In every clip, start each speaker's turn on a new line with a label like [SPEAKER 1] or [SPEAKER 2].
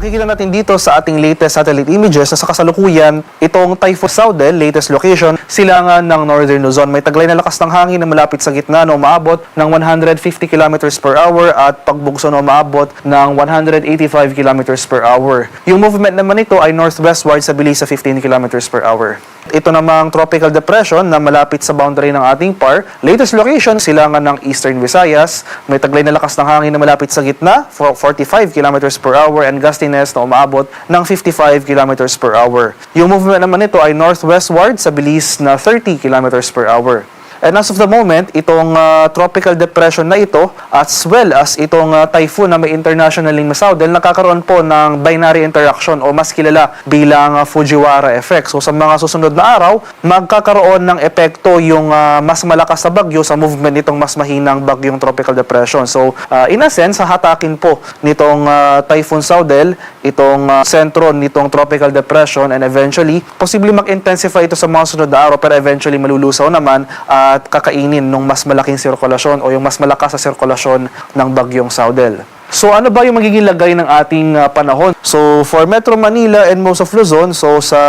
[SPEAKER 1] Makikita natin dito sa ating latest satellite images na sa kasalukuyan, itong Typhoon Saudel, latest location, silangan ng Northern Luzon. May taglay na lakas ng hangin na malapit sa gitna na umaabot ng 150 km per hour at pagbugso na umaabot ng 185 km per hour. Yung movement naman ito ay northwestward sa bilis sa 15 km per hour. Ito namang tropical depression na malapit sa boundary ng ating PAR. Latest location, silangan ng Eastern Visayas. May taglay na lakas ng hangin na malapit sa gitna, 45 km per hour, and gustiness na umaabot ng 55 km per hour. Yung movement naman nito ay northwestward sa bilis na 30 km per hour. And as of the moment, itong tropical depression na ito, as well as itong typhoon na may international name na Saudel, nakakaroon po ng binary interaction o mas kilala bilang Fujiwara effect. So sa mga susunod na araw, magkakaroon ng epekto yung mas malakas na bagyo sa movement nitong mas mahinang bagyong tropical depression. So in a sense, hahatakin po nitong typhoon Saudel, itong sentro nitong tropical depression, and eventually, posibleng mag-intensify ito sa mga susunod na araw, pero eventually malulusaw naman at kakainin ng mas malaking sirkulasyon o yung mas malakas na sirkulasyon ng bagyong Saudel. So ano ba yung magiging lagay ng ating panahon? So for Metro Manila and most of Luzon, so sa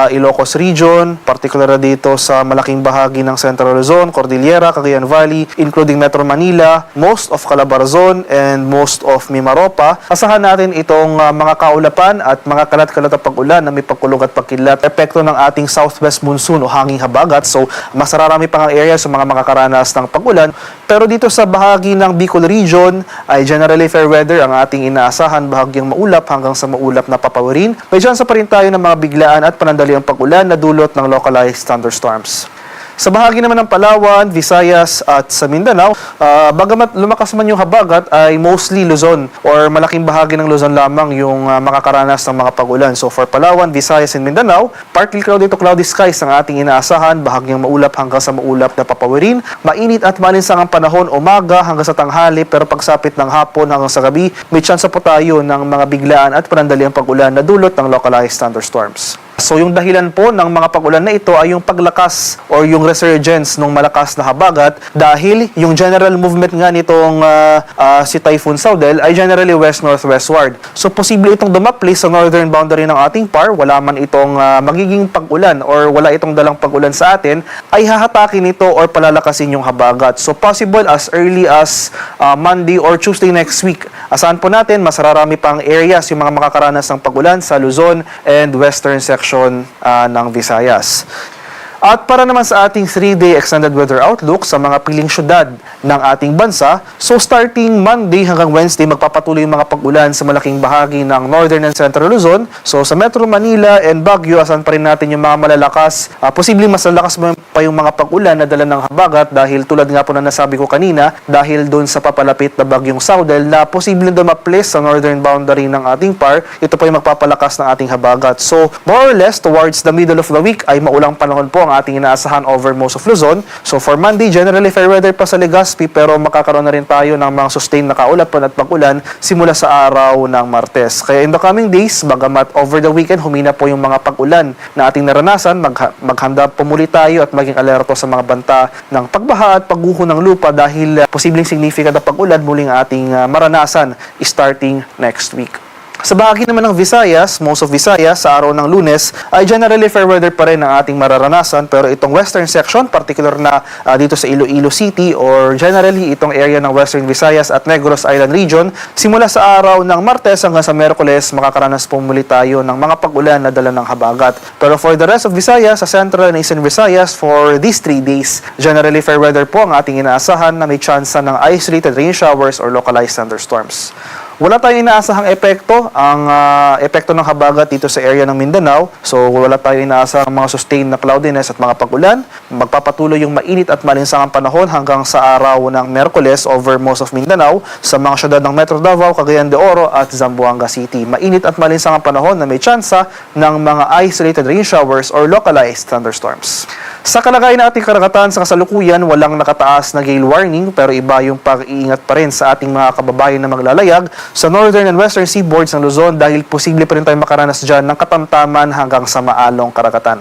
[SPEAKER 1] Ilocos region, particular na dito sa malaking bahagi ng Central Luzon, Cordillera, Cagayan Valley, including Metro Manila, most of Calabarzon, and most of Mimaropa, asahan natin itong mga kaulapan at mga kalat-kalat na pag-ulan na may pagkulog at pagkidlat, epekto ng ating southwest monsoon o hanging habagat. So mas marami pang area sa mga makakaranas ng pag-ulan. Pero dito sa bahagi ng Bicol region ay generally fair weather ang ating inaasahan, bahagyang maulap hanggang sa maulap na papawirin. May tsansa pa rin tayo ng mga biglaan at panandaliang pag-ulan na dulot ng localized thunderstorms. Sa bahagi naman ng Palawan, Visayas at sa Mindanao, bagamat lumakas man yung habagat ay mostly Luzon or malaking bahagi ng Luzon lamang yung makakaranas ng mga pag-ulan. So for Palawan, Visayas and Mindanao, partly cloudy to cloudy skies ang ating inaasahan, bahagyang maulap hanggang sa maulap na papawirin. Mainit at malinsang ang panahon umaga hanggang sa tanghali, pero pagsapit ng hapon hanggang sa gabi, may tsansa po tayo ng mga biglaan at panandaliang pag-ulan na dulot ng localized thunderstorms. So yung dahilan po ng mga pag-ulan na ito ay yung paglakas or yung resurgence ng malakas na habagat dahil yung general movement nga nitong si Typhoon Saudel ay generally west-northwestward. So posible itong dumapli sa northern boundary ng ating PAR, wala man itong magiging pag-ulan or wala itong dalang pag-ulan sa atin, ay hahatakin ito or palalakasin yung habagat. So possible as early as Monday or Tuesday next week. Asahan po natin, mas marami pang areas yung mga makakaranas ng pag-ulan sa Luzon and western section ng Visayas. At para naman sa ating 3-day extended weather outlook sa mga piling syudad ng ating bansa, so starting Monday hanggang Wednesday, magpapatuloy yung mga pag-ulan sa malaking bahagi ng Northern and Central Luzon. So sa Metro Manila and Baguio, asan pa rin natin yung mga malalakas. Posibleng mas lalakas pa yung mga pag-ulan na dala ng habagat dahil tulad nga po na nasabi ko kanina, dahil doon sa papalapit na bagyong Saudel na posibleng dumaplis sa northern boundary ng ating PAR, ito pa yung magpapalakas ng ating habagat. So more or less, towards the middle of the week ay maulang panahon po ang ating inaasahan over most of Luzon. So for Monday, generally fair weather pa sa Legazpi, pero makakaroon na rin tayo ng mga sustained na kaulapan at pag-ulan simula sa araw ng Martes. Kaya in the coming days, bagamat over the weekend humina po yung mga pag-ulan na ating naranasan, maghanda po muli tayo at maging alerto sa mga banta ng pagbaha at pagguho ng lupa dahil posibleng significant na pag-ulan muling ating maranasan starting next week. Sa bahagi naman ng Visayas, most of Visayas, sa araw ng Lunes, ay generally fair weather pa rin ang ating mararanasan, pero itong western section, particular na dito sa Iloilo City or generally itong area ng Western Visayas at Negros Island region, simula sa araw ng Martes hanggang sa Miyerkules, makakaranas po muli tayo ng mga pag-ulan na dala ng habagat. Pero for the rest of Visayas, sa Central and Eastern Visayas, for these 3 days, generally fair weather po ang ating inaasahan na may tsansa ng isolated rain showers or localized thunderstorms. Wala tayong inaasahang epekto, ang epekto ng habagat dito sa area ng Mindanao. So wala tayong inaasahang mga sustained na cloudiness at mga pag-ulan. Magpapatuloy yung mainit at malinsang panahon hanggang sa araw ng Miyerkules over most of Mindanao sa mga syudad ng Metro Davao, Cagayan de Oro at Zamboanga City. Mainit at malinsang panahon na may tsansa ng mga isolated rain showers or localized thunderstorms. Sa kalagayan ng ating karagatan sa kasalukuyan, walang nakataas na gale warning, pero iba yung pag-iingat pa rin sa ating mga kababayan na maglalayag sa northern and western seaboards ng Luzon dahil posible pa rin tayong makaranas dyan ng katamtaman hanggang sa maalong karagatan.